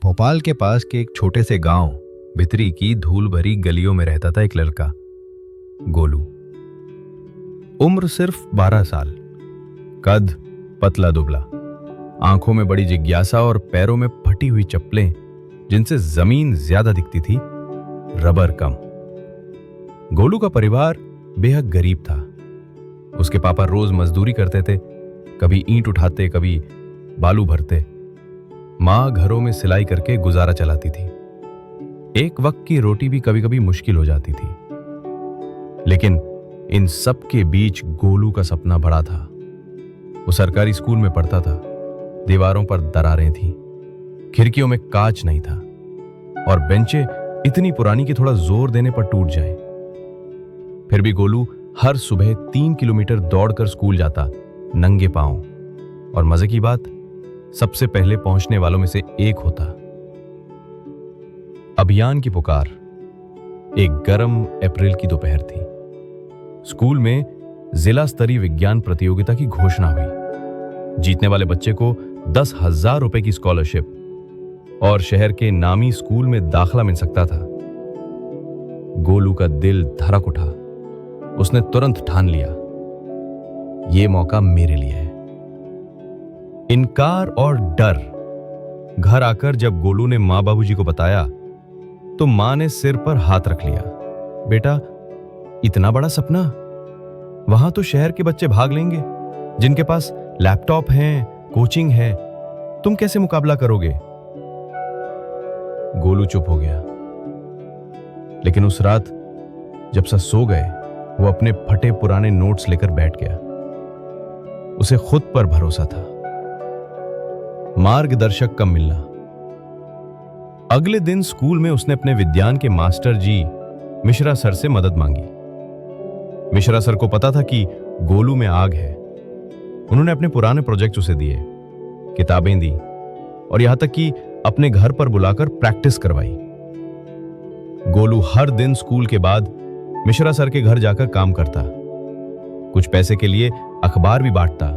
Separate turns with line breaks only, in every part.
भोपाल के पास के एक छोटे से गांव भितरी की धूल भरी गलियों में रहता था एक लड़का, गोलू। उम्र सिर्फ 12 साल, कद पतला दुबला, आंखों में बड़ी जिज्ञासा और पैरों में फटी हुई चप्पलें जिनसे जमीन ज्यादा दिखती थी, रबर कम। गोलू का परिवार बेहद गरीब था। उसके पापा रोज मजदूरी करते थे, कभी ईंट उठाते, कभी बालू भरते। माँ घरों में सिलाई करके गुजारा चलाती थी। एक वक्त की रोटी भी कभी कभी मुश्किल हो जाती थी। लेकिन इन सब के बीच गोलू का सपना बड़ा था। वो सरकारी स्कूल में पढ़ता था। दीवारों पर दरारें थीं, खिड़कियों में कांच नहीं था और बेंचें इतनी पुरानी कि थोड़ा जोर देने पर टूट जाए। फिर भी गोलू हर सुबह 3 किलोमीटर दौड़कर स्कूल जाता, नंगे पांव। और मजे की बात, सबसे पहले पहुंचने वालों में से एक होता। अभियान की पुकार। एक गर्म अप्रैल की दोपहर थी। स्कूल में जिला स्तरीय विज्ञान प्रतियोगिता की घोषणा हुई। जीतने वाले बच्चे को 10,000 रुपए की स्कॉलरशिप और शहर के नामी स्कूल में दाखिला मिल सकता था। गोलू का दिल धड़क उठा। उसने तुरंत ठान लिया, यह मौका मेरे लिए है। इनकार और डर। घर आकर जब गोलू ने मां बाबूजी को बताया तो मां ने सिर पर हाथ रख लिया। बेटा, इतना बड़ा सपना? वहां तो शहर के बच्चे भाग लेंगे, जिनके पास लैपटॉप हैं, कोचिंग है। तुम कैसे मुकाबला करोगे? गोलू चुप हो गया। लेकिन उस रात जब सब सो गए, वो अपने फटे पुराने नोट्स लेकर बैठ गया। उसे खुद पर भरोसा था। मार्गदर्शक कम मिलना। अगले दिन स्कूल में उसने अपने विज्ञान के मास्टर जी मिश्रा सर से मदद मांगी। मिश्रा सर को पता था कि गोलू में आग है। उन्होंने अपने पुराने प्रोजेक्ट उसे दिए, किताबें दी और यहां तक कि अपने घर पर बुलाकर प्रैक्टिस करवाई। गोलू हर दिन स्कूल के बाद मिश्रा सर के घर जाकर काम करता। कुछ पैसे के लिए अखबार भी बांटता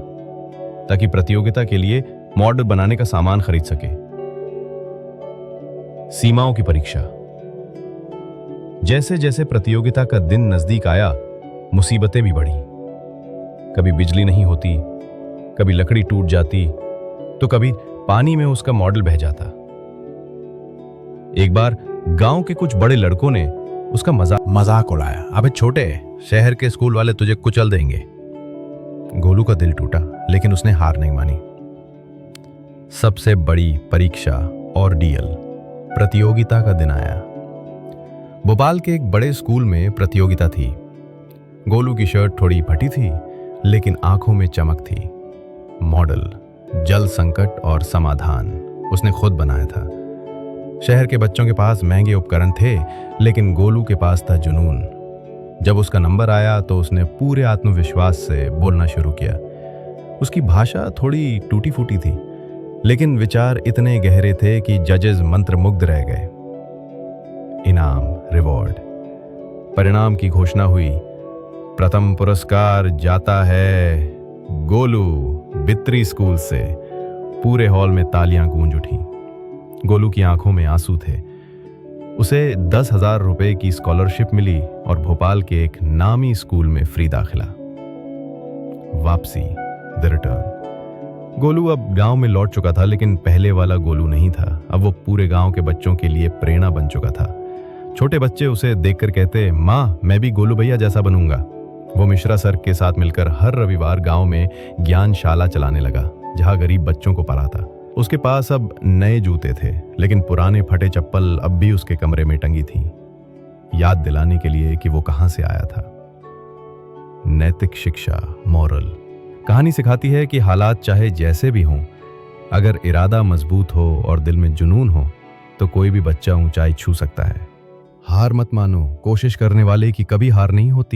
ताकि प्रतियोगिता के लिए मॉडल बनाने का सामान खरीद सके। सीमाओं की परीक्षा। जैसे जैसे प्रतियोगिता का दिन नजदीक आया, मुसीबतें भी बढ़ी। कभी बिजली नहीं होती, कभी लकड़ी टूट जाती, तो कभी पानी में उसका मॉडल बह जाता। एक बार गांव के कुछ बड़े लड़कों ने उसका मजाक उड़ाया। अबे छोटे, शहर के स्कूल वाले तुझे कुचल देंगे। गोलू का दिल टूटा, लेकिन उसने हार नहीं मानी। सबसे बड़ी परीक्षा, ऑर्डियल, प्रतियोगिता का दिन आया। भोपाल के एक बड़े स्कूल में प्रतियोगिता थी। गोलू की शर्ट थोड़ी फटी थी, लेकिन आंखों में चमक थी। मॉडल, जल संकट और समाधान उसने खुद बनाया था। शहर के बच्चों के पास महंगे उपकरण थे, लेकिन गोलू के पास था जुनून। जब उसका नंबर आया तो उसने पूरे आत्मविश्वास से बोलना शुरू किया। उसकी भाषा थोड़ी टूटी फूटी थी, लेकिन विचार इतने गहरे थे कि जजेस मंत्रमुग्ध रह गए। इनाम, रिवॉर्ड। परिणाम की घोषणा हुई। प्रथम पुरस्कार जाता है गोलू, भित्री स्कूल से। पूरे हॉल में तालियां गूंज उठी। गोलू की आंखों में आंसू थे। उसे 10,000 रुपए की स्कॉलरशिप मिली और भोपाल के एक नामी स्कूल में फ्री दाखिला। वापसी, द रिटर्न। गोलू अब गांव में लौट चुका था, लेकिन पहले वाला गोलू नहीं था। अब वो पूरे गांव के बच्चों के लिए प्रेरणा बन चुका था। छोटे बच्चे उसे देखकर कहते, माँ, मैं भी गोलू भैया जैसा बनूंगा। वो मिश्रा सर के साथ मिलकर हर रविवार गांव में ज्ञानशाला चलाने लगा, जहां गरीब बच्चों को पढ़ाता। उसके पास अब नए जूते थे, लेकिन पुराने फटे चप्पल अब भी उसके कमरे में टंगी थी, याद दिलाने के लिए कि वो कहां से आया था। नैतिक शिक्षा, मॉरल। कहानी सिखाती है कि हालात चाहे जैसे भी हों, अगर इरादा मजबूत हो और दिल में जुनून हो, तो कोई भी बच्चा ऊंचाई छू सकता है। हार मत मानो, कोशिश करने वाले की कभी हार नहीं होती।